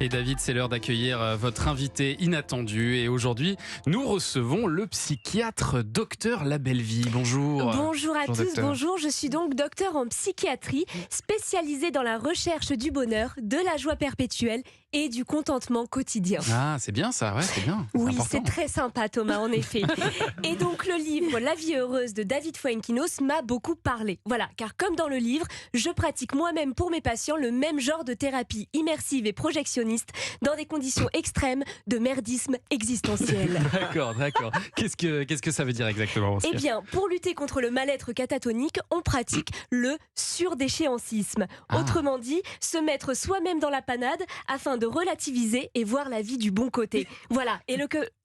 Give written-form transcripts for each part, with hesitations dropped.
Et David, c'est l'heure d'accueillir votre invité inattendu. Et aujourd'hui, nous recevons le psychiatre Docteur Labellevie. Bonjour. Bonjour à tous, docteur. bonjour. Je suis donc docteur en psychiatrie, spécialisée dans la recherche du bonheur, de la joie perpétuelle et du contentement quotidien. Ah, c'est bien ça, ouais, c'est bien. Oui, important. c'est très sympa Thomas, en effet. Et donc le livre La vie heureuse de David Fuenquinos m'a beaucoup parlé. Voilà, car comme dans le livre, je pratique moi-même pour mes patients le même genre de thérapie immersive et projectionniste dans des conditions extrêmes de merdisme existentiel. D'accord. Qu'est-ce que ça veut dire exactement? Eh bien, pour lutter contre le mal-être catatonique, on pratique le surdéchéancisme. Autrement dit, se mettre soi-même dans la panade afin de relativiser et voir la vie du bon côté. Voilà, et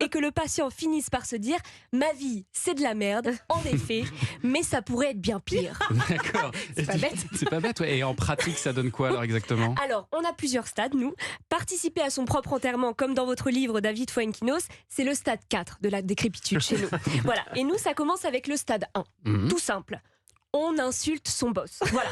que le patient finisse par se dire « Ma vie, c'est de la merde, en effet, mais ça pourrait être bien pire. » D'accord. C'est pas bête. C'est pas bête, ouais. Et en pratique, ça donne quoi alors exactement? Alors, on a plusieurs stades, nous. Participer à son propre enterrement, comme dans votre livre David Fuenquinos, c'est le stade 4 de la décrépitude chez nous. Voilà, et nous, ça commence avec le stade 1. Tout simple. On insulte son boss. Voilà.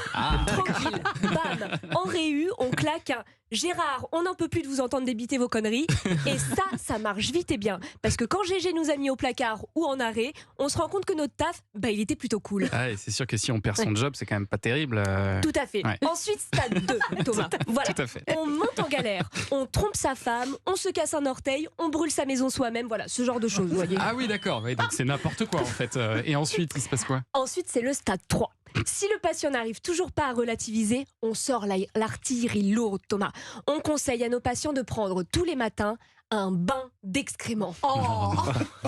Tranquille. Bam. En réu, on claque un Gérard, on n'en peut plus de vous entendre débiter vos conneries. Et ça marche vite et bien. Parce que quand GG nous a mis au placard ou en arrêt, on se rend compte que notre taf, il était plutôt cool. Ah, et c'est sûr que si on perd son job, c'est quand même pas terrible. Tout à fait. Ouais. Ensuite, stade 2, Thomas. Voilà. Tout à fait. On monte en galère, on trompe sa femme, on se casse un orteil, on brûle sa maison soi-même, voilà, ce genre de choses, vous voyez. Ah oui, d'accord. Ouais, donc c'est n'importe quoi en fait. Et ensuite, il se passe quoi? Ensuite, c'est le stade 3. Si le patient n'arrive toujours pas à relativiser, on sort l'artillerie lourde, Thomas. On conseille à nos patients de prendre tous les matins un bain d'excréments.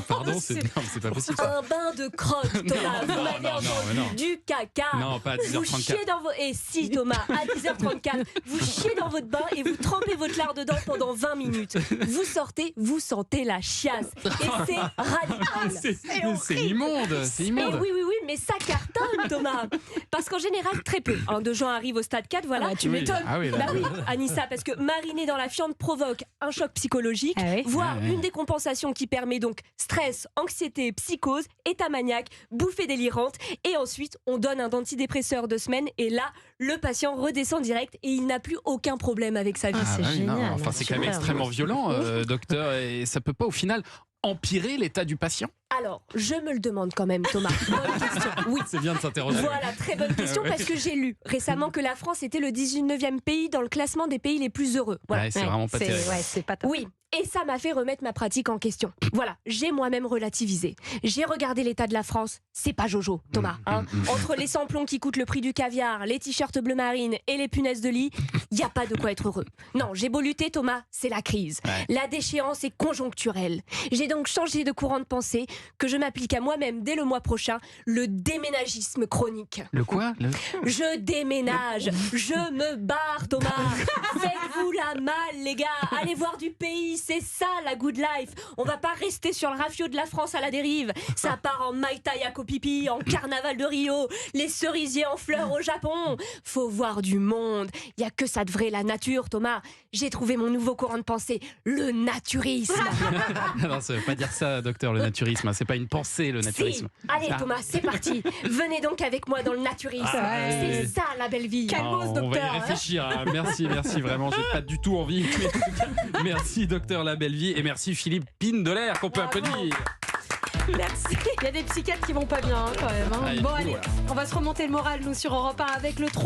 Pardon, c'est pas possible ça. Un bain de crotte, Thomas. Vous m'avez entendu, non. du caca. Non, pas à Vous 10h34. chiez dans vos... Et si, Thomas, à 10h34, vous chiez dans votre bain et vous trempez votre lard dedans pendant 20 minutes. Vous sortez, vous sentez la chiasse. Et c'est radical. C'est immonde, c'est Et immonde. oui, mais ça cartonne, Thomas. Parce qu'en général, très peu de gens arrivent au stade 4, voilà. Tu m'étonnes. Ah oui, Bah oui, Anissa, parce que mariner dans la fiente provoque un choc psychologique, voire une décompensation qui permet donc stress, anxiété, psychose, état maniaque, bouffée délirante, et ensuite on donne un antidépresseur 2 semaines, et là, le patient redescend direct et il n'a plus aucun problème avec sa vie. c'est oui, non, génial. enfin, c'est quand même Super. extrêmement violent, docteur, et ça peut pas au final empirer l'état du patient? Alors, je me le demande quand même, Thomas. Bonne question. Oui. C'est bien de s'interroger. Voilà, très bonne question, parce que j'ai lu récemment que la France était le 19e pays dans le classement des pays les plus heureux. Voilà. Ouais, c'est vraiment pas terrible. C'est pas top. Oui, et ça m'a fait remettre ma pratique en question. Voilà, j'ai moi-même relativisé. J'ai regardé l'état de la France, c'est pas Jojo, Thomas. Entre les samplons qui coûtent le prix du caviar, les t-shirts bleu marine et les punaises de lit, il n'y a pas de quoi être heureux. Non, j'ai beau lutter, Thomas, c'est la crise. Ouais. La déchéance est conjoncturelle. J'ai donc changé de courant de pensée que je m'applique à moi-même dès le mois prochain, le déménagisme chronique. Le quoi? Je déménage, je me barre, Thomas. Faites-vous la malle, les gars. Allez voir du pays, c'est ça la good life. On va pas rester sur le rafio de la France à la dérive. Ça part en Mai Tai à Kopipi, en carnaval de Rio, les cerisiers en fleurs au Japon. Faut voir du monde. Il y a que ça de vrai, la nature, Thomas. J'ai trouvé mon nouveau courant de pensée, le naturisme. Non, ça veut pas dire ça, docteur, le naturisme. C'est pas une pensée, le naturisme. Si. Allez, Thomas, c'est parti. Venez donc avec moi dans le naturisme. C'est ça la belle vie. Calmos, On va y docteur. réfléchir. Hein. Merci, vraiment. J'ai pas du tout envie. Mais en tout cas, merci, docteur Labellevie. Et merci, Philippe Pindeler, qu'on peut Bravo. applaudir. Merci. Il y a des psychiatres qui vont pas bien quand même. Ah, Bon, du coup, allez, voilà. on va se remonter le moral, nous, sur Europe 1 avec le 3.